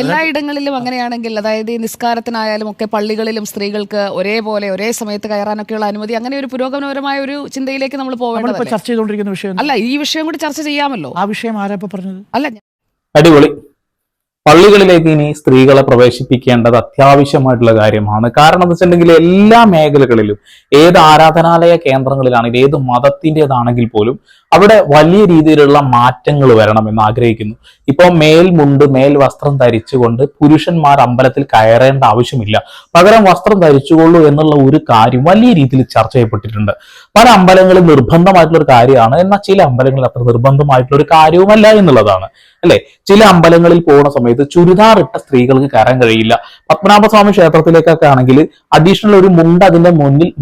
എല്ലായിടങ്ങളിലും അങ്ങനെയാണെങ്കിൽ, അതായത് ഈ നിസ്കാരത്തിനായാലും ഒക്കെ പള്ളികളിലും സ്ത്രീകൾക്ക് ഒരേപോലെ ഒരേ സമയത്ത് കയറാനൊക്കെയുള്ള അനുമതി, അങ്ങനെ ഒരു പുരോഗമനപരമായ ഒരു ചിന്തയിലേക്ക് നമ്മൾ പോകേണ്ടത്. ചർച്ച ചെയ്തുകൊണ്ടിരിക്കുന്ന വിഷയം അല്ല, ഈ വിഷയം കൂടി ചർച്ച ചെയ്യാമല്ലോ. ആ വിഷയം ആരാപ്പ പറഞ്ഞത്? അല്ല, അടിപൊളി. പള്ളികളിലേക്ക് ഇനി സ്ത്രീകളെ പ്രവേശിപ്പിക്കേണ്ടത് അത്യാവശ്യമായിട്ടുള്ള കാര്യമാണ്. കാരണം എന്ന് വെച്ചിട്ടുണ്ടെങ്കിൽ എല്ലാ മേഖലകളിലും, ഏത് ആരാധനാലയ കേന്ദ്രങ്ങളിലാണെങ്കിലും, ഏത് മതത്തിൻ്റെതാണെങ്കിൽ പോലും അവിടെ വലിയ രീതിയിലുള്ള മാറ്റങ്ങൾ വരണമെന്ന് ആഗ്രഹിക്കുന്നു. ഇപ്പോൾ മേൽമുണ്ട്, മേൽ വസ്ത്രം ധരിച്ചുകൊണ്ട് പുരുഷന്മാർ അമ്പലത്തിൽ കയറേണ്ട ആവശ്യമില്ല, പകരം വസ്ത്രം ധരിച്ചുകൊള്ളൂ എന്നുള്ള ഒരു കാര്യം വലിയ രീതിയിൽ ചർച്ച ചെയ്യപ്പെട്ടിട്ടുണ്ട്. പല അമ്പലങ്ങളിൽ നിർബന്ധമായിട്ടുള്ള ഒരു കാര്യമാണ്, എന്നാൽ ചില അമ്പലങ്ങളിൽ അത്ര നിർബന്ധമായിട്ടുള്ള ഒരു കാര്യവുമല്ല എന്നുള്ളതാണ്, അല്ലെ? ചില അമ്പലങ്ങളിൽ പോകുന്ന സമയത്ത് ചുരിദാർ ഇട്ട സ്ത്രീകൾക്ക് കയറാൻ കഴിയില്ല. പത്മനാഭസ്വാമി ക്ഷേത്രത്തിലേക്കൊക്കെ ആണെങ്കിൽ അഡീഷണൽ ഒരു മുണ്ട് അതിന്റെ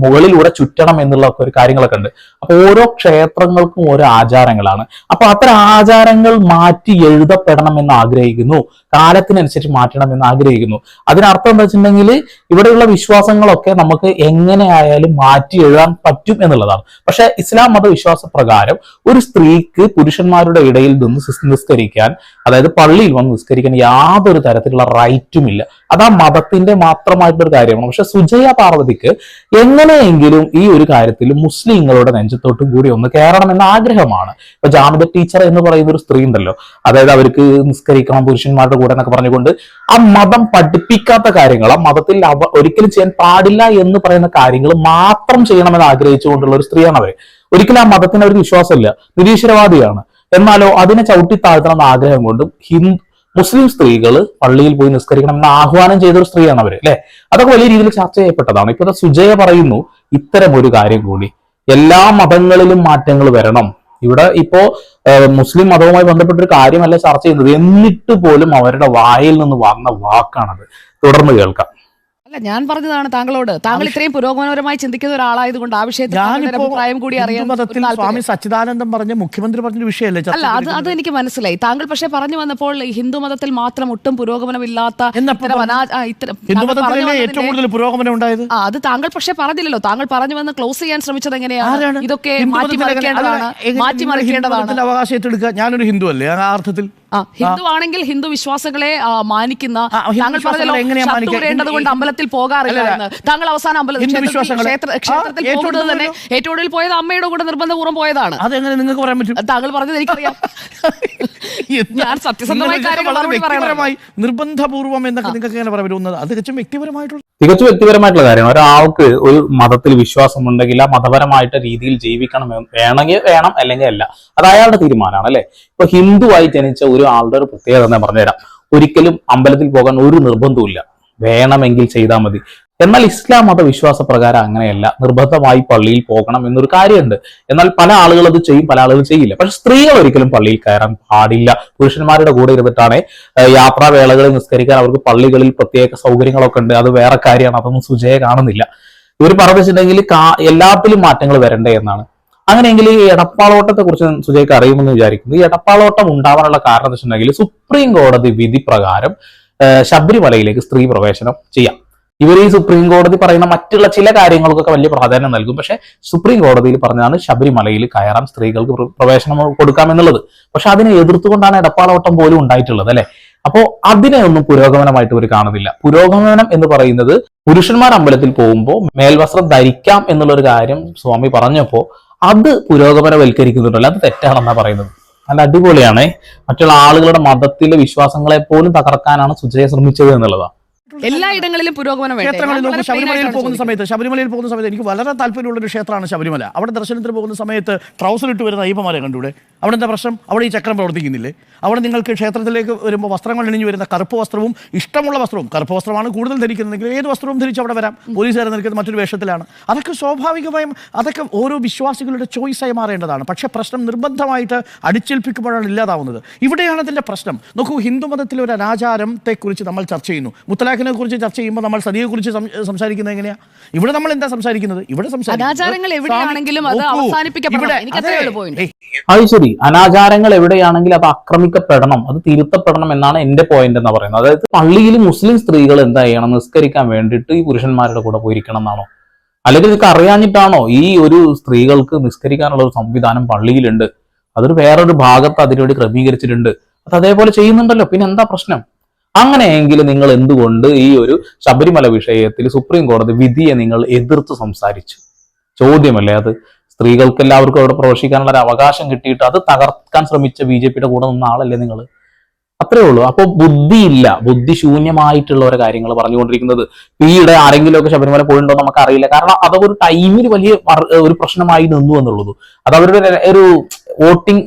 മുകളിലൂടെ ചുറ്റണം എന്നുള്ള ഒരു കാര്യങ്ങളൊക്കെ ഉണ്ട്. അപ്പൊ ഓരോ ക്ഷേത്രങ്ങൾക്കും ഓരോ ആചാരങ്ങളാണ്. അപ്പൊ അത്തരം ആചാരങ്ങൾ മാറ്റി എഴുതപ്പെടണം എന്ന് ആഗ്രഹിക്കുന്നു, കാലത്തിനനുസരിച്ച് മാറ്റണം എന്ന് ആഗ്രഹിക്കുന്നു. അതിനർത്ഥം എന്താ വെച്ചിട്ടുണ്ടെങ്കിൽ ഇവിടെയുള്ള വിശ്വാസങ്ങളൊക്കെ നമുക്ക് എങ്ങനെ ആയാലും മാറ്റി എഴുതാൻ പറ്റും എന്നുള്ളതാണ്. പക്ഷെ ഇസ്ലാം മതവിശ്വാസ പ്രകാരം ഒരു സ്ത്രീക്ക് പുരുഷന്മാരുടെ ഇടയിൽ നിന്ന് നിസ്കരിക്കാൻ, അതായത് പള്ളിയിൽ വന്ന് നിസ്കരിക്കാൻ യാതൊരു തരത്തിലുള്ള റൈറ്റും ഇല്ല. അത് ആ മതത്തിന്റെ മാത്രമായിട്ടൊരു കാര്യമാണ്. പക്ഷെ സുജയ പാർവതിക്ക് എങ്ങനെയെങ്കിലും ഈ ഒരു കാര്യത്തിൽ മുസ്ലിങ്ങളുടെ നെഞ്ചത്തോട്ടും കൂടി ഒന്ന് കയറണമെന്ന ആഗ്രഹമാണ്. ഇപ്പൊ ജാമിദ ടീച്ചർ എന്ന് പറയുന്ന ഒരു സ്ത്രീ ഉണ്ടല്ലോ, അതായത് അവർക്ക് നിസ്കരിക്കണം പുരുഷന്മാരുടെ കൂടെ എന്നൊക്കെ പറഞ്ഞുകൊണ്ട് ആ മതം പഠിപ്പിക്കാത്ത കാര്യങ്ങൾ, ആ മതത്തിൽ ഒരിക്കലും ചെയ്യാൻ പാടില്ല എന്ന് പറയുന്ന കാര്യങ്ങൾ മാത്രം ചെയ്യണമെന്ന് ആഗ്രഹിച്ചുകൊണ്ടുള്ള ഒരു സ്ത്രീയാണ് അവർ. ഒരിക്കലും ആ മതത്തിന് അവർക്ക് വിശ്വാസമില്ല, നിരീശ്വരവാദിയാണ്. എന്നാലോ അതിനെ ചവിട്ടി താഴ്ത്തണം എന്ന ആഗ്രഹം കൊണ്ടും മുസ്ലിം സ്ത്രീകൾ പള്ളിയിൽ പോയി നിസ്കരിക്കണം എന്ന ആഹ്വാനം ചെയ്തൊരു സ്ത്രീയാണ് അവര്, അല്ലെ? അതൊക്കെ വലിയ രീതിയിൽ ചർച്ച ചെയ്യപ്പെട്ടതാണ്. ഇപ്പൊ സുജയ പറയുന്നു ഇത്തരം ഒരു കാര്യം കൂടി, എല്ലാ മതങ്ങളിലും മാറ്റങ്ങൾ വരണം. ഇവിടെ ഇപ്പോ മുസ്ലിം മതവുമായി ബന്ധപ്പെട്ടൊരു കാര്യമല്ല ചർച്ച ചെയ്യുന്നത്, എന്നിട്ട് പോലും അവരുടെ വായിൽ നിന്ന് വന്ന വാക്കാണത്. തുടർന്ന് കേൾക്കാം. ഞാൻ പറഞ്ഞതാണ് താങ്കളോട്, താങ്കൾ ഇത്രയും പുരോഗമനപരമായി ചിന്തിക്കുന്ന ഒരാളായതുകൊണ്ട് ആ വിഷയത്തിൽ അഭിപ്രായം കൂടി അറിയാൻ. സ്വാമി സച്ചിദാനന്ദം പറഞ്ഞ മുഖ്യമന്ത്രി പറഞ്ഞ വിഷയമല്ലേ? അല്ല, അത് എനിക്ക് മനസ്സിലായി. താങ്കൾ പക്ഷെ പറഞ്ഞു വന്നപ്പോൾ ഹിന്ദു മതത്തിൽ മാത്രം ഒട്ടും പുരോഗമനമില്ലാത്ത ഏറ്റവും കൂടുതൽ പുരോഗമനം ഉണ്ടായത് അത് താങ്കൾ പക്ഷെ പറഞ്ഞില്ലല്ലോ. താങ്കൾ പറഞ്ഞു വന്ന് ക്ലോസ് ചെയ്യാൻ ശ്രമിച്ചത് എങ്ങനെയാണ്? ഇതൊക്കെ മാറ്റിമറിക്കേണ്ടതാണ്, മാറ്റിമറിക്കേണ്ടതാണ്. അവകാശം ഏറ്റെടുക്കുക. ഞാനൊരു ഹിന്ദു അല്ലേ ആ അർത്ഥത്തിൽ? ഹിന്ദു ആണെങ്കിൽ ഹിന്ദു വിശ്വാസങ്ങളെ മാനിക്കുന്ന, താങ്കൾ പറഞ്ഞല്ലോ ഷർട്ട് കൊണ്ട് അമ്പലത്തിൽ പോകാറില്ല എന്ന്. താങ്കൾ അവസാനം ക്ഷേത്രത്തിൽ പോകുന്നത് തന്നെ ഏറ്റവും കൂടുതൽ പോയത് അമ്മയുടെ കൂടെ നിർബന്ധപൂർവ്വം പോയതാണ്. അതെങ്ങനെ നിങ്ങൾക്ക് പറയാൻ പറ്റും? താങ്കൾ പറഞ്ഞത് എനിക്കറിയാം. ഞാൻ സത്യസന്ധമായ കാര്യമായി നിർബന്ധപൂർവം എന്നൊക്കെ നിങ്ങൾക്ക് എങ്ങനെ പറയാൻ പറ്റുന്നത്? അത് തികച്ചും വ്യക്തിപരമായിട്ടുള്ള കാര്യമാണ്. ഒരാൾക്ക് ഒരു മതത്തിൽ വിശ്വാസമുണ്ടെങ്കിൽ ആ മതപരമായിട്ട് രീതിയിൽ ജീവിക്കണം, വേണമെങ്കിൽ വേണം, അല്ലെങ്കിൽ അല്ല. അത് അയാളുടെ തീരുമാനമാണ്, അല്ലെ? ഇപ്പൊ ഹിന്ദുവായി ജനിച്ച ഒരു ആളുടെ ഒരു പ്രത്യേകത ഞാൻ പറഞ്ഞുതരാം. ഒരിക്കലും അമ്പലത്തിൽ പോകാൻ ഒരു നിർബന്ധവും, വേണമെങ്കിൽ ചെയ്താൽ മതി. എന്നാൽ ഇസ്ലാം മതവിശ്വാസ പ്രകാരം അങ്ങനെയല്ല, നിർബന്ധമായി പള്ളിയിൽ പോകണം എന്നൊരു കാര്യമുണ്ട്. എന്നാൽ പല ആളുകൾ അത് ചെയ്യും, പല ആളുകൾ ചെയ്യില്ല. പക്ഷെ സ്ത്രീകൾ ഒരിക്കലും പള്ളിയിൽ കയറാൻ പാടില്ല. പുരുഷന്മാരുടെ കൂടെ ഇരുന്നിട്ടാണ് യാത്രാവേളകളിൽ നിസ്കരിക്കാൻ അവർക്ക് പള്ളികളിൽ പ്രത്യേക സൗകര്യങ്ങളൊക്കെ ഉണ്ട്. അത് വേറെ കാര്യമാണ്, അതൊന്നും സുജയ കാണുന്നില്ല. ഇവർ പറഞ്ഞിട്ടുണ്ടെങ്കിൽ എല്ലാത്തിലും മാറ്റങ്ങൾ വരണ്ടേ എന്നാണ്. അങ്ങനെയെങ്കിൽ ഈ എടപ്പാളോട്ടത്തെ കുറിച്ച് സുജയ്ക്ക് അറിയുമെന്ന് വിചാരിക്കുന്നു. ഈ എടപ്പാളോട്ടം ഉണ്ടാവാനുള്ള കാരണം എന്ന് വെച്ചിട്ടുണ്ടെങ്കിൽ സുപ്രീം കോടതി വിധി പ്രകാരം ശബരിമലയിലേക്ക് സ്ത്രീ പ്രവേശനം ചെയ്യാം. ഇവർ ഈ സുപ്രീം കോടതി പറയുന്ന മറ്റുള്ള ചില കാര്യങ്ങൾക്കൊക്കെ വലിയ പ്രാധാന്യം നൽകും. പക്ഷെ സുപ്രീം കോടതിയിൽ പറഞ്ഞതാണ് ശബരിമലയിൽ കയറാൻ സ്ത്രീകൾക്ക് പ്രവേശനം കൊടുക്കാം എന്നുള്ളത്. പക്ഷെ അതിനെ എതിർത്തുകൊണ്ടാണ് എടപ്പാളോട്ടം പോലും ഉണ്ടായിട്ടുള്ളത്, അല്ലെ? അപ്പോ അതിനെ ഒന്നും പുരോഗമനമായിട്ട് ഇവർ കാണുന്നില്ല. പുരോഗമനം എന്ന് പറയുന്നത് പുരുഷന്മാർ അമ്പലത്തിൽ പോകുമ്പോൾ മേൽവസ്ത്രം ധരിക്കാം എന്നുള്ള ഒരു കാര്യം സ്വാമി പറഞ്ഞപ്പോ അത് പുരോഗമനവൽക്കരിക്കുന്നുണ്ടല്ലോ, അത് തെറ്റാണെന്നാ പറയുന്നത്. നല്ല അടിപൊളിയാണ്. മറ്റുള്ള ആളുകളുടെ മതത്തിലെ വിശ്വാസങ്ങളെ പോലും തകർക്കാനാണ് സുജയ ശ്രമിച്ചത് എന്നുള്ളതാണ്. എല്ലായിടങ്ങളിലും പുരോഗമനം. ശബരിമലയിൽ പോകുന്ന സമയത്ത് എനിക്ക് വളരെ താല്പര്യമുള്ള ഒരു ക്ഷേത്രമാണ് ശബരിമല. അവിടെ ദർശനത്തിന് പോകുന്ന സമയത്ത് ട്രൗസർ ഇട്ട് വരുന്ന അയ്യപ്പന്മാരെ കണ്ടൂടെ? അവിടെ എന്താ പ്രശ്നം? അവിടെ ഈ ചക്രം പ്രവർത്തിക്കുന്നില്ലേ? അവിടെ നിങ്ങൾക്ക് ക്ഷേത്രത്തിലേക്ക് വരുമ്പോൾ വസ്ത്രങ്ങൾ അണിഞ്ഞു വരുന്ന കറുപ്പ് വസ്ത്രവും ഇഷ്ടമുള്ള വസ്ത്രവും, കറുപ്പ് വസ്ത്രമാണ് കൂടുതൽ ധരിക്കുന്നതെങ്കിൽ ഏത് വസ്ത്രവും ധരിച്ച് അവിടെ വരാം. പോലീസുകാരെ നിൽക്കുന്നത് മറ്റൊരു വേഷത്തിലാണ്. അതൊക്കെ സ്വാഭാവികമായും അതൊക്കെ ഓരോ വിശ്വാസികളുടെ ചോയ്സായി മാറേണ്ടതാണ്. പക്ഷേ പ്രശ്നം നിർബന്ധമായിട്ട് അടിച്ചേൽപ്പിക്കുമ്പോഴാണ് ഇല്ലാതാവുന്നത്. ഇവിടെയാണ് അതിൻ്റെ പ്രശ്നം. നോക്കൂ, ഹിന്ദുമതത്തിലെ ഒരു അനാചാരത്തെക്കുറിച്ച് നമ്മൾ ചർച്ച ചെയ്യുന്നു. മുത്തലാഖിനെ കുറിച്ച് ചർച്ച ചെയ്യുമ്പോൾ നമ്മൾ സതിയെക്കുറിച്ച് സംസാരിക്കുന്നത് എങ്ങനെയാ? ഇവിടെ നമ്മൾ എന്താ സംസാരിക്കുന്നത്? ഇവിടെ അനാചാരങ്ങൾ എവിടെയാണെങ്കിലും അത് അവസാനിപ്പിക്കപ്പെടണം. അത് ശരി, അനാചാരങ്ങൾ എവിടെയാണെങ്കിൽ അത് ആക്രമിക്കപ്പെടണം, അത് തിരുത്തപ്പെടണം എന്നാണ് എന്റെ പോയിന്റ് എന്ന് പറയുന്നത്. അതായത് പള്ളിയിൽ മുസ്ലിം സ്ത്രീകൾ എന്താ ചെയ്യണം? നിസ്കരിക്കാൻ വേണ്ടിയിട്ട് ഈ പുരുഷന്മാരുടെ കൂടെ പോയിരിക്കണം എന്നാണോ? അല്ലെങ്കിൽ ഇതൊക്കെ അറിയാഞ്ഞിട്ടാണോ ഈ ഒരു സ്ത്രീകൾക്ക് നിസ്കരിക്കാനുള്ള ഒരു സംവിധാനം പള്ളിയിലുണ്ട്, അതൊരു വേറൊരു ഭാഗത്ത് അതിനുവേണ്ടി ക്രമീകരിച്ചിട്ടുണ്ട്, അത് അതേപോലെ ചെയ്യുന്നുണ്ടല്ലോ, പിന്നെ എന്താ പ്രശ്നം? അങ്ങനെയെങ്കിൽ നിങ്ങൾ എന്തുകൊണ്ട് ഈ ഒരു ശബരിമല വിഷയത്തിൽ സുപ്രീം കോടതി വിധിയെ നിങ്ങൾ എതിർത്ത് സംസാരിച്ചു? ചോദ്യമല്ലേ അത്? സ്ത്രീകൾക്ക് എല്ലാവർക്കും അവിടെ പ്രവേശിക്കാനുള്ള ഒരു അവകാശം കിട്ടിയിട്ട് അത് തകർക്കാൻ ശ്രമിച്ച BJPയുടെ കൂടെ നിന്ന ആളല്ലേ നിങ്ങൾ? അത്രേ ഉള്ളൂ. അപ്പൊ ബുദ്ധിയില്ല, ബുദ്ധിശൂന്യമായിട്ടുള്ള ഓരോ കാര്യങ്ങൾ പറഞ്ഞുകൊണ്ടിരിക്കുന്നത്. ഈയിടെ ആരെങ്കിലും ഒക്കെ ശബരിമല പോയിട്ടുണ്ടോ നമുക്ക് അറിയില്ല. കാരണം അതൊക്കെ ഒരു ടൈമിൽ വലിയ ഒരു പ്രശ്നമായി നിന്നു എന്നുള്ളത്. അത് അവരുടെ ഒരു വോട്ടിംഗ്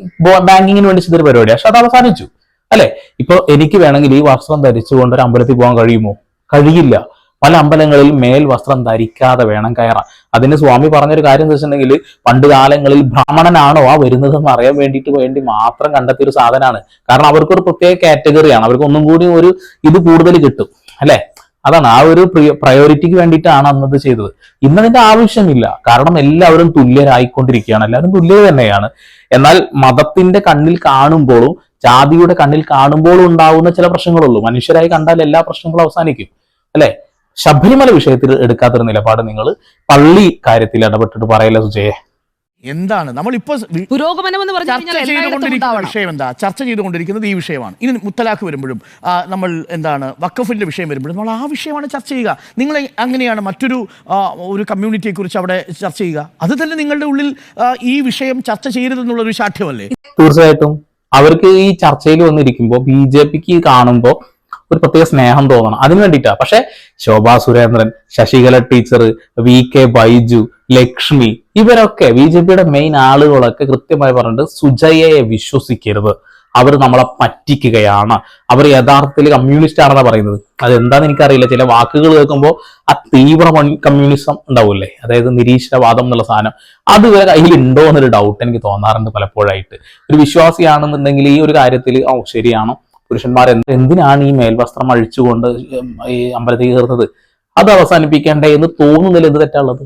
ബാങ്കിങ്ങിന് വേണ്ടി ചെയ്തൊരു പരിപാടിയാണ്. പക്ഷെ അത് അവസാനിച്ചു അല്ലെ? ഇപ്പൊ എനിക്ക് വേണമെങ്കിൽ ഈ വസ്ത്രം ധരിച്ചുകൊണ്ട് ഒരു അമ്പലത്തിൽ പോകാൻ കഴിയുമോ? കഴിയില്ല. പല അമ്പലങ്ങളിൽ മേൽ വസ്ത്രം ധരിക്കാതെ വേണം കയറാൻ. അതിന് സ്വാമി പറഞ്ഞൊരു കാര്യം എന്ന് വെച്ചിട്ടുണ്ടെങ്കിൽ, പണ്ട് കാലങ്ങളിൽ ബ്രാഹ്മണനാണോ ആ വരുന്നതെന്ന് അറിയാൻ വേണ്ടി മാത്രം കണ്ടെത്തിയൊരു സാധനമാണ്. കാരണം അവർക്കൊരു പ്രത്യേക കാറ്റഗറിയാണ്, അവർക്ക് ഒന്നും കൂടി ഒരു ഇത് കൂടുതൽ കിട്ടും അല്ലെ? അതാണ് ആ ഒരു പ്രയോറിറ്റിക്ക് വേണ്ടിയിട്ടാണ് അന്നത് ചെയ്തത്. ഇന്നതിന്റെ ആവശ്യമില്ല. കാരണം എല്ലാവരും തുല്യരായിക്കൊണ്ടിരിക്കുകയാണ്, എല്ലാവരും തുല്യത തന്നെയാണ്. എന്നാൽ മതത്തിന്റെ കണ്ണിൽ കാണുമ്പോഴും ജാതിയുടെ കണ്ണിൽ കാണുമ്പോഴും ഉണ്ടാവുന്ന ചില പ്രശ്നങ്ങളുള്ളൂ. മനുഷ്യരായി കണ്ടാൽ എല്ലാ പ്രശ്നങ്ങളും അവസാനിക്കും അല്ലെ? ശബരിമല വിഷയത്തിൽ എടുക്കാത്തൊരു നിലപാട് നിങ്ങൾ പള്ളി കാര്യത്തിൽ ഇടപെട്ടിട്ട് പറയല്ല സുജയെ. എന്താണ് നമ്മളിപ്പോ പുരോഗമനം എന്ന് വിഷയം എന്താ ചർച്ച ചെയ്തുകൊണ്ടിരിക്കുന്നത്? ഈ വിഷയമാണ്. ഇനി മുത്തലാഖ് വരുമ്പോഴും നമ്മൾ എന്താണ് വഖഫിന്റെ വിഷയം വരുമ്പോഴും നമ്മൾ ആ വിഷയമാണ് ചർച്ച ചെയ്യുക. നിങ്ങൾ അങ്ങനെയാണ് മറ്റൊരു ഒരു കമ്മ്യൂണിറ്റിയെ കുറിച്ച് അവിടെ ചർച്ച ചെയ്യുക? അത് തന്നെ നിങ്ങളുടെ ഉള്ളിൽ ഈ വിഷയം ചർച്ച ചെയ്യരുതെന്നുള്ളൊരു ശാഠ്യമല്ലേ? തീർച്ചയായിട്ടും. അവർക്ക് ഈ ചർച്ചയിൽ വന്നിരിക്കുമ്പോൾ BJPക്ക് കാണുമ്പോൾ ഒരു പ്രത്യേക സ്നേഹം തോന്നണം, അതിനു വേണ്ടിയിട്ടാ. പക്ഷെ ശോഭാ സുരേന്ദ്രൻ, ശശികല ടീച്ചർ, VK ബൈജു, ലക്ഷ്മി, ഇവരൊക്കെ BJPയുടെ മെയിൻ ആളുകളൊക്കെ കൃത്യമായി പറഞ്ഞിട്ട് സുജയയെ വിശ്വസിക്കരുത്, അവർ നമ്മളെ പറ്റിക്കുകയാണ്, അവർ യഥാർത്ഥത്തിൽ കമ്മ്യൂണിസ്റ്റ് ആണെന്നാ പറയുന്നത്. അതെന്താന്ന് എനിക്കറിയില്ല. ചില വാക്കുകൾ കേൾക്കുമ്പോൾ ആ തീവ്ര കമ്മ്യൂണിസം ഉണ്ടാവില്ലേ, അതായത് നിരീശ്വരവാദം എന്നുള്ള സാധനം, അത് ഇവരെ കയ്യിലുണ്ടോ എന്നൊരു ഡൗട്ട് എനിക്ക് തോന്നാറുണ്ട് പലപ്പോഴായിട്ട്. ഒരു വിശ്വാസിയാണെന്നുണ്ടെങ്കിൽ ഈ ഒരു കാര്യത്തിൽ ശരിയാണോ, പുരുഷന്മാർ എന്തിനാണ് ഈ മേൽവസ്ത്രം അഴിച്ചുകൊണ്ട് ഈ അമ്പലത്തിൽ കയറുന്നത്, അത് അവസാനിപ്പിക്കേണ്ടേ എന്ന് തോന്നുന്നില്ല. എന്ത് തെറ്റുള്ളത്?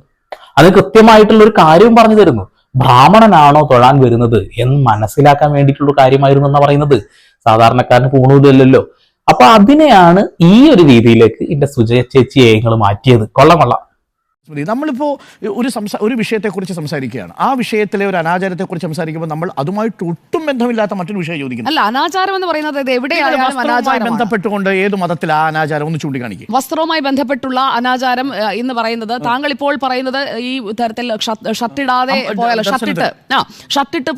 അത് കൃത്യമായിട്ടുള്ള ഒരു കാര്യവും പറഞ്ഞു തരുന്നു. ബ്രാഹ്മണനാണോ തൊഴാൻ വരുന്നത് എന്ന് മനസ്സിലാക്കാൻ വേണ്ടിയിട്ടുള്ള കാര്യമായിരുന്നു എന്നാ പറയുന്നത്. സാധാരണക്കാരന് പൂണൂലല്ലോ. അപ്പൊ അതിനെയാണ് ഈ ഒരു രീതിയിലേക്ക് എന്റെ സുജയ ചേച്ചിയെ നിങ്ങൾ മാറ്റിയത്. കൊള്ളാം. നമ്മളിപ്പോ ഒരു വിഷയത്തെക്കുറിച്ച് സംസാരിക്കുകയാണ്. ആ വിഷയത്തിലെ ഒരു അനാചാരത്തെക്കുറിച്ച് സംസാരിക്കുമ്പോൾ നമ്മൾ അതുമായിട്ട് ഒട്ടും ബന്ധമില്ലാത്ത മറ്റൊരു വിഷയം ചോദിക്കുന്നു. അല്ല, അനാചാരം എന്ന് പറയുന്നത് എവിടെയാണ് ബന്ധപ്പെട്ടുകൊണ്ട് ഏത് മതത്തിൽ ആ അനാചാരം ഒന്ന് ചൂണ്ടിക്കാണിക്കും? വസ്ത്രവുമായി ബന്ധപ്പെട്ടുള്ള അനാചാരം എന്ന് പറയുന്നത് താങ്കൾ ഇപ്പോൾ പറയുന്നത് ഈ തരത്തിൽ ഷർട്ടിടാതെ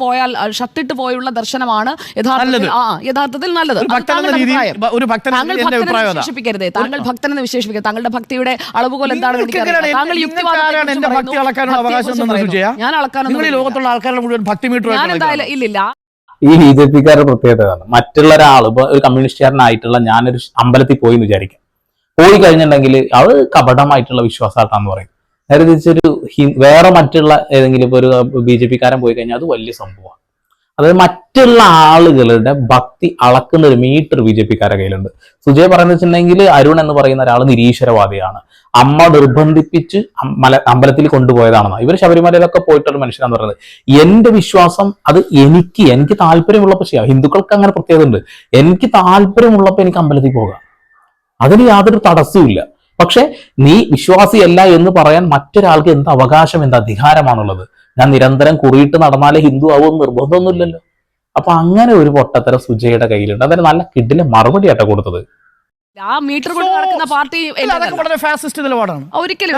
പോയാൽ ഷർട്ടിട്ട് പോയുള്ള ദർശനമാണ് യഥാർത്ഥത്തിൽ നല്ലത്. വിശേഷിപ്പിക്കരുതേ, താങ്കൾ ഭക്തനെന്ന് വിശേഷിപ്പിക്കരുത്. താങ്കളുടെ ഭക്തിയുടെ അളവുകോൽ എന്താണെന്ന് എനിക്കറിയാം. ഈ BJPക്കാരുടെ പ്രത്യേകതയാണ്. മറ്റുള്ള ഒരാൾ ഇപ്പൊ ഒരു കമ്മ്യൂണിസ്റ്റുകാരനായിട്ടുള്ള ഞാനൊരു അമ്പലത്തിൽ പോയി എന്ന് വിചാരിക്കാം, പോയി കഴിഞ്ഞിട്ടുണ്ടെങ്കിൽ അത് കപടമായിട്ടുള്ള വിശ്വാസമായിട്ടാന്ന് പറയും. നേരെ തിരിച്ചൊരു വേറെ മറ്റുള്ള ഏതെങ്കിലും ഇപ്പൊ ഒരു BJPക്കാരൻ പോയി കഴിഞ്ഞാൽ അത് വലിയ സംഭവമാണ്. അതായത് മറ്റുള്ള ആളുകളുടെ ഭക്തി അളക്കുന്ന ഒരു മീറ്റർ BJPക്കാരുടെ കയ്യിലുണ്ട്. സുജയ് പറയുന്നത് വെച്ചിട്ടുണ്ടെങ്കിൽ അരുൺ എന്ന് പറയുന്ന ഒരാൾ നിരീശ്വരവാദിയാണ്, അമ്മ നിർബന്ധിപ്പിച്ച് അമ്പലത്തിൽ കൊണ്ടുപോയതാണെന്ന്. ഇവർ ശബരിമലയിലൊക്കെ പോയിട്ടൊരു മനുഷ്യനാന്ന് പറയുന്നത്. എന്റെ വിശ്വാസം അത് എനിക്ക് താല്പര്യമുള്ളപ്പോൾ ചെയ്യാം. ഹിന്ദുക്കൾക്ക് അങ്ങനെ പ്രത്യേകത ഉണ്ട്. എനിക്ക് താല്പര്യമുള്ളപ്പോൾ എനിക്ക് അമ്പലത്തിൽ പോകാം, അതിന് യാതൊരു തടസ്സവും. പക്ഷെ നീ വിശ്വാസിയല്ല എന്ന് പറയാൻ മറ്റൊരാൾക്ക് എന്ത് അവകാശം, എന്ത് അധികാരമാണുള്ളത്? ഞാൻ നിരന്തരം കുറിയിട്ട് നടന്നാലേ ഹിന്ദു ആവുമെന്ന് നിർബന്ധമൊന്നുമില്ലല്ലോ. അപ്പൊ അങ്ങനെ ഒരു പൊട്ടത്തരം സുജയുടെ കയ്യിലുണ്ട്. അതൊരു നല്ല കിഡിലെ മറുപടി ആയിട്ടാ കൊടുത്തത്. ആ മീറ്റർ കൊണ്ട് നടക്കുന്ന പാർട്ടി വളരെ ഫാസിസ്റ്റ് നിലപാടാണ്. ഒരിക്കലും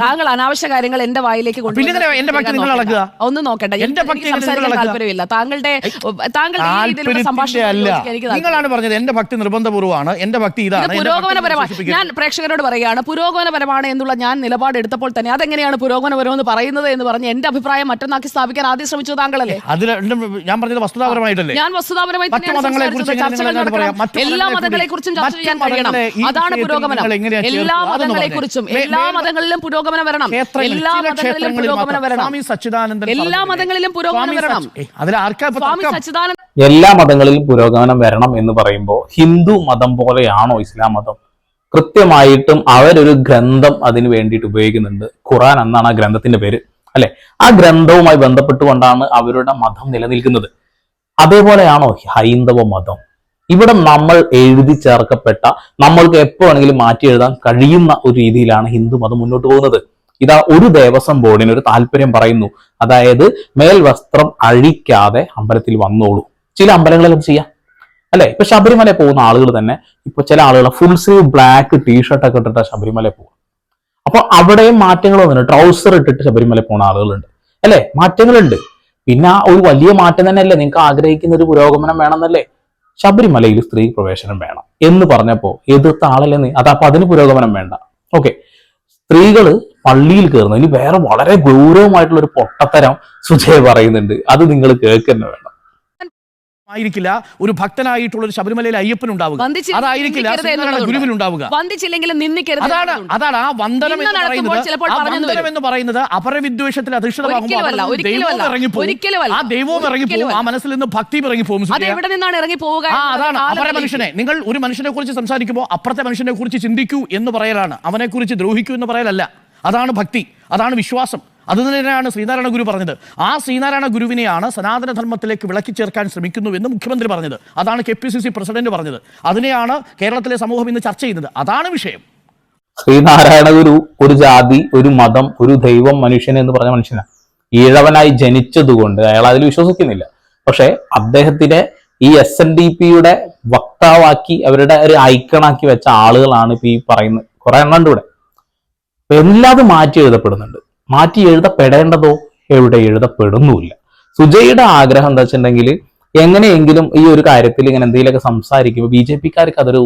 താങ്കൾ അനാവശ്യ കാര്യങ്ങൾ എന്റെ വായിലേക്ക് ഒന്നും നോക്കണ്ട. സംസാരിക്കാൻ താല്പര്യമില്ല. നിങ്ങളാണ് പറഞ്ഞത് എന്റെ ഭക്തി നിർബന്ധപൂർവ്വമാണ്, എന്റെ ഭക്തി ഇതാണ്, പുരോഗമനപരമാണ്. ഞാൻ പ്രേക്ഷകരോട് പറയുകയാണ്, പുരോഗമനപരമാണ് എന്നുള്ള ഞാൻ നിലപാട് എടുത്തപ്പോൾ തന്നെ അതെങ്ങനെയാണ് പുരോഗമനപരം എന്ന് പറയുന്നത് എന്ന് പറഞ്ഞ് എന്റെ അഭിപ്രായം മറ്റൊന്നാക്കി സ്ഥാപിക്കാൻ ആദ്യം ശ്രമിച്ചത് താങ്കളല്ലേ? ഞാൻ പറഞ്ഞത് വസ്തുതാപരമായിട്ടല്ലേ? ഞാൻ വസ്തുതാപരമായി എല്ലാ മതങ്ങളെക്കുറിച്ചും ചർച്ച ചെയ്യാൻ കഴിയണം. അതാണ് പുരോഗമനം. എല്ലാ മതങ്ങളെക്കുറിച്ചും എല്ലാ മതങ്ങളിലും പുരോഗമനം വരണം. എല്ലാ മതങ്ങളിലും പുരോഗമനം വരണം. എല്ലാ മതങ്ങളിലും പുരോഗമനം വരണം. സ്വാമി സച്ചിദാനന്ദ എല്ലാ മതങ്ങളിലും പുരോഗമനം വരണം എന്ന് പറയുമ്പോൾ ഹിന്ദു മതം പോലെയാണോ ഇസ്ലാം മതം? കൃത്യമായിട്ടും അവരൊരു ഗ്രന്ഥം അതിന് വേണ്ടിയിട്ട് ഉപയോഗിക്കുന്നുണ്ട്. ഖുറാൻ എന്നാണ് ആ ഗ്രന്ഥത്തിന്റെ പേര് അല്ലെ? ആ ഗ്രന്ഥവുമായി ബന്ധപ്പെട്ടുകൊണ്ടാണ് അവരുടെ മതം നിലനിൽക്കുന്നത്. അതേപോലെയാണോ ഹൈന്ദവ മതം? ഇവിടെ നമ്മൾ എഴുതി ചേർക്കപ്പെട്ട, നമ്മൾക്ക് എപ്പോഴെങ്കിലും മാറ്റി എഴുതാൻ കഴിയുന്ന ഒരു രീതിയിലാണ് ഹിന്ദു മതം മുന്നോട്ട് പോകുന്നത്. ഇതാ ഒരു ദേവസ്വം ബോർഡിന് ഒരു താല്പര്യം പറയുന്നു, അതായത് മേൽവസ്ത്രം അഴിക്കാതെ അമ്പലത്തിൽ വന്നോളൂ. ചില അമ്പലങ്ങളിൽ അത് ചെയ്യാം. അല്ലെ? ഇപ്പൊ ശബരിമല പോകുന്ന ആളുകൾ തന്നെ ഇപ്പൊ ചില ആളുകൾ ഫുൾ സ്ലീവ് ബ്ലാക്ക് ടീഷർട്ടൊക്കെ ഇട്ടിട്ട് ശബരിമല പോകും. അപ്പൊ അവിടെയും മാറ്റങ്ങൾ വന്നിട്ടുണ്ട്. ട്രൗസർ ഇട്ടിട്ട് ശബരിമല പോകുന്ന ആളുകളുണ്ട്, അല്ലെ? മാറ്റങ്ങളുണ്ട്. പിന്നെ ഒരു വലിയ മാറ്റം തന്നെയല്ലേ നിങ്ങൾക്ക് ആഗ്രഹിക്കുന്ന ഒരു പുരോഗമനം വേണമെന്നല്ലേ? ശബരിമലയിൽ സ്ത്രീ പ്രവേശനം വേണം എന്ന് പറഞ്ഞപ്പോ എതിർത്ത ആളല്ലേ നീ? അതപ്പൊ അതിന് പുരോഗമനം വേണ്ട. ഓക്കെ, സ്ത്രീകള് പള്ളിയിൽ കയറുന്നു. ഇനി വേറെ വളരെ ഗൗരവമായിട്ടുള്ള ഒരു പൊട്ടത്തരം സുജയ പറയുന്നുണ്ട്, അത് നിങ്ങൾ കേൾക്കുന്ന വേണം. ആയിരിക്കില്ല ഒരു ഭക്തനായിട്ടുള്ള ഒരു ശബരിമലയിൽ അയ്യപ്പൻ ഉണ്ടാവുക, അതായിരിക്കില്ല ഗുരുവിൽ ഉണ്ടാവുക. അതാണ് ആ വന്ദനം എന്ന് പറയുന്നത് അപരവിദ്വേഷത്തിൽ അധിഷ്ഠിതമാകുമ്പോൾ ആ ദൈവവും ഇറങ്ങിപ്പോകും, ആ മനസ്സിൽ നിന്ന് ഭക്തി ഇറങ്ങിപ്പോകും. അതാണ് അപര മനുഷ്യനെ, നിങ്ങൾ ഒരു മനുഷ്യനെ കുറിച്ച് സംസാരിക്കുമ്പോൾ അപ്പുറത്തെ മനുഷ്യനെ കുറിച്ച് ചിന്തിക്കൂ എന്ന് പറയലാണ്, അവനെ കുറിച്ച് ദ്രോഹിക്കൂ എന്ന് പറയലല്ല. അതാണ് ഭക്തി, അതാണ് വിശ്വാസം. അത് തന്നെയാണ് ശ്രീനാരായണ ഗുരു പറഞ്ഞത്. ആ ശ്രീനാരായണ ഗുരുവിനെയാണ് സനാതന ധർമ്മത്തിലേക്ക് വിളക്കി ചേർക്കാൻ ശ്രമിക്കുന്നുവെന്ന് മുഖ്യമന്ത്രി പറഞ്ഞത്. അതാണ് KPCC പ്രസിഡന്റ് പറഞ്ഞത്. അതിനെയാണ് കേരളത്തിലെ സമൂഹം ഇന്ന് ചർച്ച ചെയ്യുന്നത്. അതാണ് വിഷയം. ശ്രീനാരായണ ഗുരു ഒരു ജാതി, ഒരു മതം, ഒരു ദൈവം, മനുഷ്യൻ എന്ന് പറഞ്ഞ മനുഷ്യനാണ്. ഈഴവനായി ജനിച്ചതുകൊണ്ട് അയാൾ അതിൽ വിശ്വസിക്കുന്നില്ല. പക്ഷെ അദ്ദേഹത്തിനെ ഈ SNDP വക്താവാക്കി അവരുടെ ഒരു ഐക്കണാക്കി വെച്ച ആളുകളാണ് ഇപ്പൊ ഈ പറയുന്നത്. കുറെ എണ്ണുണ്ട് ഇവിടെ. എല്ലാതും മാറ്റി എഴുതപ്പെടുന്നുണ്ട്. മാറ്റി എഴുതപ്പെടേണ്ടതോ എവിടെ എഴുതപ്പെടുന്നുമില്ല. സുജയുടെ ആഗ്രഹം എന്താ വെച്ചിട്ടുണ്ടെങ്കിൽ എങ്ങനെയെങ്കിലും ഈ ഒരു കാര്യത്തിൽ ഇങ്ങനെ എന്തെങ്കിലുമൊക്കെ സംസാരിക്കുമ്പോൾ BJPക്കാർക്ക് അതൊരു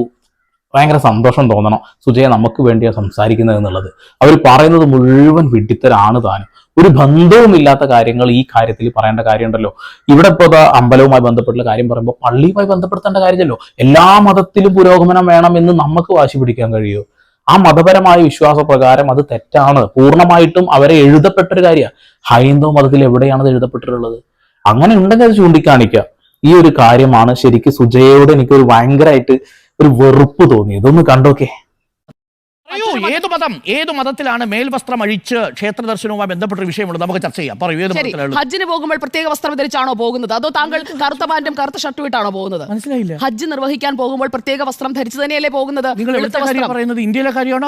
ഭയങ്കര സന്തോഷം തോന്നണം. സുജയ നമുക്ക് വേണ്ടിയാണ് സംസാരിക്കുന്നത് എന്നുള്ളത്. അവർ പറയുന്നത് മുഴുവൻ വിഡ്ഢിത്തരാണ് താനും. ഒരു ബന്ധവുമില്ലാത്ത കാര്യങ്ങൾ ഈ കാര്യത്തിൽ പറയേണ്ട കാര്യമുണ്ടല്ലോ. ഇവിടെ ഇപ്പോൾ അമ്പലവുമായി ബന്ധപ്പെട്ടുള്ള കാര്യം പറയുമ്പോൾ പള്ളിയുമായി ബന്ധപ്പെടുത്തേണ്ട കാര്യമല്ലോ. എല്ലാ മതത്തിലും പുരോഗമനം വേണം എന്ന് നമുക്ക് വാശി പിടിക്കാൻ കഴിയുമോ? ആ മതപരമായ വിശ്വാസപ്രകാരം അത് തെറ്റാണ്. പൂർണ്ണമായിട്ടും അവരെ എഴുതപ്പെട്ടൊരു കാര്യമാണ്. ഹൈന്ദവ മതത്തിൽ എവിടെയാണ് അത് എഴുതപ്പെട്ടിട്ടുള്ളത്? അങ്ങനെ ഉണ്ടെങ്കിൽ അത് ചൂണ്ടിക്കാണിക്കുക. ഈ ഒരു കാര്യമാണ് ശരിക്കും സുജയോട് എനിക്കൊരു ഭയങ്കരമായിട്ട് ഒരു വെറുപ്പ് തോന്നിയത്. ഇതൊന്ന് കണ്ടോക്കെ. പറയൂ, ഏതു മതത്തിലാണ് മേൽവസ്ത്രം അഴിച്ച് ക്ഷേത്ര ദർശനവുമായി ബന്ധപ്പെട്ട വിഷയമുള്ളത്? നമുക്ക് ചർച്ച ചെയ്യാം. പറയൂ, ഏത് മതത്തിലാണ്? ഹജ്ജിന് പോകുമ്പോൾ പ്രത്യേക വസ്ത്രം ധരിച്ചാണോ പോകുന്നത്, അതോ താങ്കൾ കറുത്ത പാന്റും കറുത്ത ഷർട്ടും ഇട്ടാണോ പോകുന്നത്? മനസ്സിലായില്ല. ഹജ്ജ് നിർവഹിക്കാൻ പോകുമ്പോൾ പ്രത്യേക വസ്ത്രം ധരിച്ചു തന്നെയല്ലേ പോകുന്നത്? പറയുന്നത് ഇന്ത്യയിലെ കാര്യമാണോ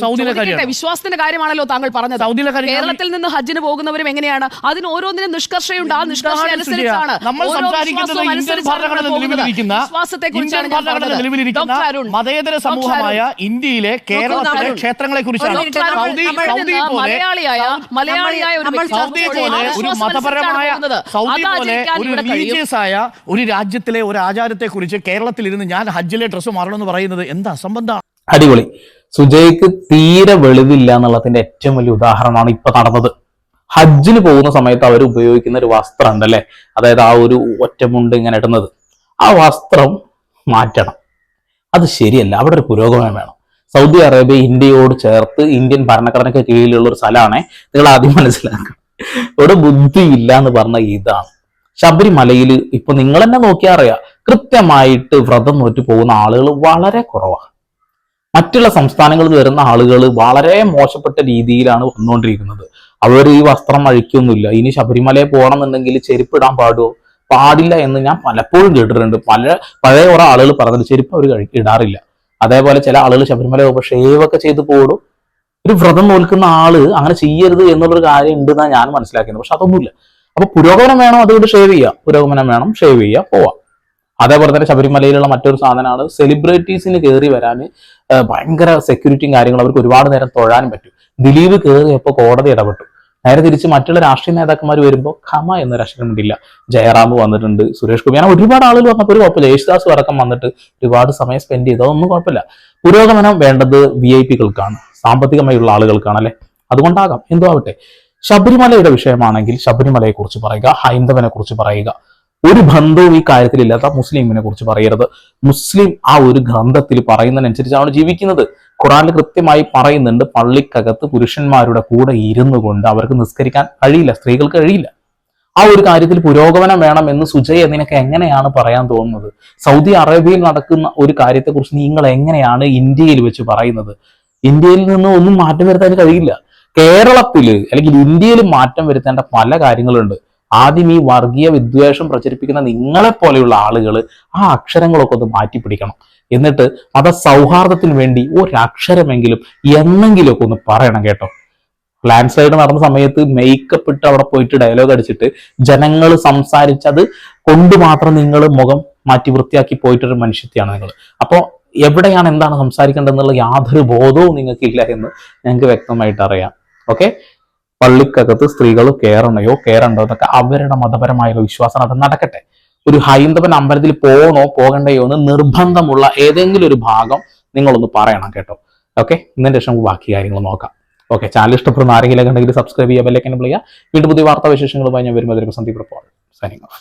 സൗദിയിലെ കാര്യമാണോ? വിശ്വാസത്തിന്റെ കാര്യമാണല്ലോ താങ്കൾ പറഞ്ഞത്. സൗദിയിലെ കാര്യം. കേരളത്തിൽ നിന്ന് ഹജ്ജിന് പോകുന്നവരും എങ്ങനെയാണ്? അതിന് ഓരോന്നിനും നിഷ്കർഷയുണ്ട്. ആ നിഷ്കർഷ അനുസരിച്ചാണ് മതേതര സമൂഹമായ ഇന്ത്യയിലെ കേരളത്തിലെ ക്ഷേത്രങ്ങളെ കുറിച്ചാണ്. മലയാളിയായ ഒരു മതപരമായ സൗദി പോലെ ഒരു റിലീജിയസ് ആയ ഒരു രാജ്യത്തിലെ ഒരു ആചാരത്തെ കുറിച്ച് കേരളത്തിൽ ഇരുന്ന് ഞാൻ ഹജ്ജിലെ ഡ്രസ്സ് മാറണമെന്ന് പറയുന്നത് എന്താ സംബന്ധമാണ്? അടിപൊളി. സുജയ്ക്ക് തീരെ വെളിവില്ല എന്നുള്ളതിന്റെ ഏറ്റവും വലിയ ഉദാഹരണമാണ് ഇപ്പൊ നടന്നത്. ഹജ്ജിന് പോകുന്ന സമയത്ത് അവർ ഉപയോഗിക്കുന്ന ഒരു വസ്ത്രം ഉണ്ടല്ലേ, അതായത് ആ ഒരു ഒറ്റമുണ്ട് ഇങ്ങനെ ഇടുന്നത്, ആ വസ്ത്രം മാറ്റണം. അത് ശരിയല്ല. അവിടെ ഒരു പുരോഗമനം വേണം. സൗദി അറേബ്യ ഇന്ത്യയോട് ചേർത്ത് ഇന്ത്യൻ ഭരണഘടനയ്ക്ക് കീഴിലുള്ള ഒരു സ്ഥലമാണ്. നിങ്ങൾ ആദ്യം മനസ്സിലാക്കണം. ഇവിടെ ബുദ്ധിയില്ല എന്ന് പറഞ്ഞ ഇതാണ്. ശബരിമലയിൽ ഇപ്പൊ നിങ്ങൾ തന്നെ നോക്കിയാൽ അറിയാം, കൃത്യമായിട്ട് വ്രതം നോറ്റ് പോകുന്ന ആളുകൾ വളരെ കുറവാണ്. മറ്റുള്ള സംസ്ഥാനങ്ങളിൽ നിന്ന് വരുന്ന ആളുകൾ വളരെ മോശപ്പെട്ട രീതിയിലാണ് വന്നുകൊണ്ടിരിക്കുന്നത്. അവർ ഈ വസ്ത്രം അഴിക്കൊന്നുമില്ല. ഇനി ശബരിമലയിൽ പോകണമെന്നുണ്ടെങ്കിൽ ചെരുപ്പിടാൻ പാടില്ല എന്ന് ഞാൻ പലപ്പോഴും കേട്ടിട്ടുണ്ട്. പഴയ കുറെ ആളുകൾ പറഞ്ഞിട്ട് ചെരുപ്പ് അവർ ഇടാറില്ല. അതേപോലെ ചില ആളുകൾ ശബരിമല പോകുമ്പോൾ ഷേവൊക്കെ ചെയ്ത് പോടും. ഒരു വ്രതം നോൽക്കുന്ന ആള് അങ്ങനെ ചെയ്യരുത് എന്നുള്ളൊരു കാര്യം ഉണ്ടെന്നാണ് ഞാൻ മനസ്സിലാക്കുന്നത്. പക്ഷെ അതൊന്നുമില്ല. അപ്പൊ പുരോഗമനം വേണം, അതുകൊണ്ട് ഷേവ് ചെയ്യുക. പുരോഗമനം വേണം, ഷേവ് ചെയ്യുക, പോവാം. അതേപോലെ തന്നെ ശബരിമലയിലുള്ള മറ്റൊരു സാധനമാണ് സെലിബ്രിറ്റീസിന് കയറി വരാൻ ഭയങ്കര സെക്യൂരിറ്റിയും കാര്യങ്ങളും. അവർക്ക് ഒരുപാട് നേരം തൊഴാനും പറ്റും. ദിലീപ് കയറിയപ്പോൾ കോടതി ഇടപെട്ടു. നേരെ തിരിച്ച് മറ്റുള്ള രാഷ്ട്രീയ നേതാക്കന്മാർ വരുമ്പോൾ ഖമ എന്ന രാഷ്ട്രീയം ഇല്ല. ജയറാം വന്നിട്ടുണ്ട്, സുരേഷ് ഗോപി, അങ്ങനെ ഒരുപാട് ആളുകൾ വന്നപ്പോൾ ഒരു കുഴപ്പമില്ല. യേശുദാസ് അടക്കം വന്നിട്ട് ഒരുപാട് സമയം സ്പെൻഡ് ചെയ്തു. അതൊന്നും കുഴപ്പമില്ല. പുരോഗമനം വേണ്ടത് VIP-കൾക്കാണ്, സാമ്പത്തികമായുള്ള ആളുകൾക്കാണ്, അല്ലെ? അതുകൊണ്ടാകാം, എന്തോ ആവട്ടെ. ശബരിമലയുടെ വിഷയമാണെങ്കിൽ ശബരിമലയെ കുറിച്ച് പറയുക, ഹൈന്ദവനെ കുറിച്ച് പറയുക. ഒരു ബന്ധവും ഈ കാര്യത്തിലില്ലാത്ത മുസ്ലിമിനെ കുറിച്ച് പറയരുത്. മുസ്ലിം ആ ഒരു ഗ്രന്ഥത്തിൽ പറയുന്നതിനനുസരിച്ചാണ് ജീവിക്കുന്നത്. ഖുറാനിൽ കൃത്യമായി പറയുന്നുണ്ട്, പള്ളിക്കകത്ത് പുരുഷന്മാരുടെ കൂടെ ഇരുന്നു കൊണ്ട് അവർക്ക് നിസ്കരിക്കാൻ കഴിയില്ല, സ്ത്രീകൾക്ക് കഴിയില്ല. ആ ഒരു കാര്യത്തിൽ പുരോഗമനം വേണം എന്ന് സുജയ് നിനക്ക് എങ്ങനെയാണ് പറയാൻ തോന്നുന്നത്? സൗദി അറേബ്യയിൽ നടക്കുന്ന ഒരു കാര്യത്തെക്കുറിച്ച് നിങ്ങൾ എങ്ങനെയാണ് ഇന്ത്യയിൽ വെച്ച് പറയുന്നത്? ഇന്ത്യയിൽ നിന്ന് ഒന്നും മാറ്റം വരുത്താൻ കഴിയില്ല. കേരളത്തില് അല്ലെങ്കിൽ ഇന്ത്യയിൽ മാറ്റം വരുത്തേണ്ട പല കാര്യങ്ങളുണ്ട്. ആദ്യം ഈ വർഗീയ വിദ്വേഷം പ്രചരിപ്പിക്കുന്ന നിങ്ങളെ പോലെയുള്ള ആളുകൾ ആ അക്ഷരങ്ങളൊക്കെ ഒന്ന് മാറ്റിപ്പിടിക്കണം. എന്നിട്ട് മതസൗഹാർദ്ദത്തിന് വേണ്ടി ഒരക്ഷരമെങ്കിലും എന്നെങ്കിലുമൊക്കെ ഒന്ന് പറയണം, കേട്ടോ. ലാൻഡ് സ്ലൈഡ് നടന്ന സമയത്ത് മേക്കപ്പ് ഇട്ട് അവിടെ പോയിട്ട് ഡയലോഗ് അടിച്ചിട്ട് ജനങ്ങൾ സംസാരിച്ചത് കൊണ്ട് മാത്രം നിങ്ങൾ മുഖം മാറ്റി വൃത്തിയാക്കി പോയിട്ടൊരു മനുഷ്യത്തെയാണ് നിങ്ങൾ. അപ്പോൾ എവിടെയാണ് എന്താണ് സംസാരിക്കേണ്ടതെന്നുള്ള യാതൊരു ബോധവും നിങ്ങൾക്കില്ല എന്ന് ഞങ്ങൾക്ക് വ്യക്തമായിട്ട് അറിയാം. ഓക്കെ, പള്ളിക്കകത്ത് സ്ത്രീകൾ കയറണയോ കയറണ്ടോ എന്നൊക്കെ അവരുടെ മതപരമായ വിശ്വാസം, അത് നടക്കട്ടെ. ഒരു ഹൈന്ദവൻ അമ്പലത്തിൽ പോകണോ പോകണ്ടയോ എന്ന് നിർബന്ധമുള്ള ഏതെങ്കിലും ഒരു ഭാഗം നിങ്ങളൊന്ന് പറയണം കേട്ടോ. ഓക്കെ, ഇതിന്റെ ശേഷം ബാക്കി കാര്യങ്ങൾ നോക്കാം. ഓക്കെ, ചാനൽ ഇഷ്ടപ്പെടുന്ന ആരെങ്കിലും ഉണ്ടെങ്കിൽ സബ്സ്ക്രൈബ് ചെയ്യുക, ബെല്ലൈക്കൻ എനേബിൾ ചെയ്യുക. വീണ്ടും പുതിയ വാർത്താ വിശേഷങ്ങളുമായി ഞാൻ വരുമ്പോൾ സന്ദീപ് റിപ്പോർട്ട് സൈനിങ് ഓഫ്.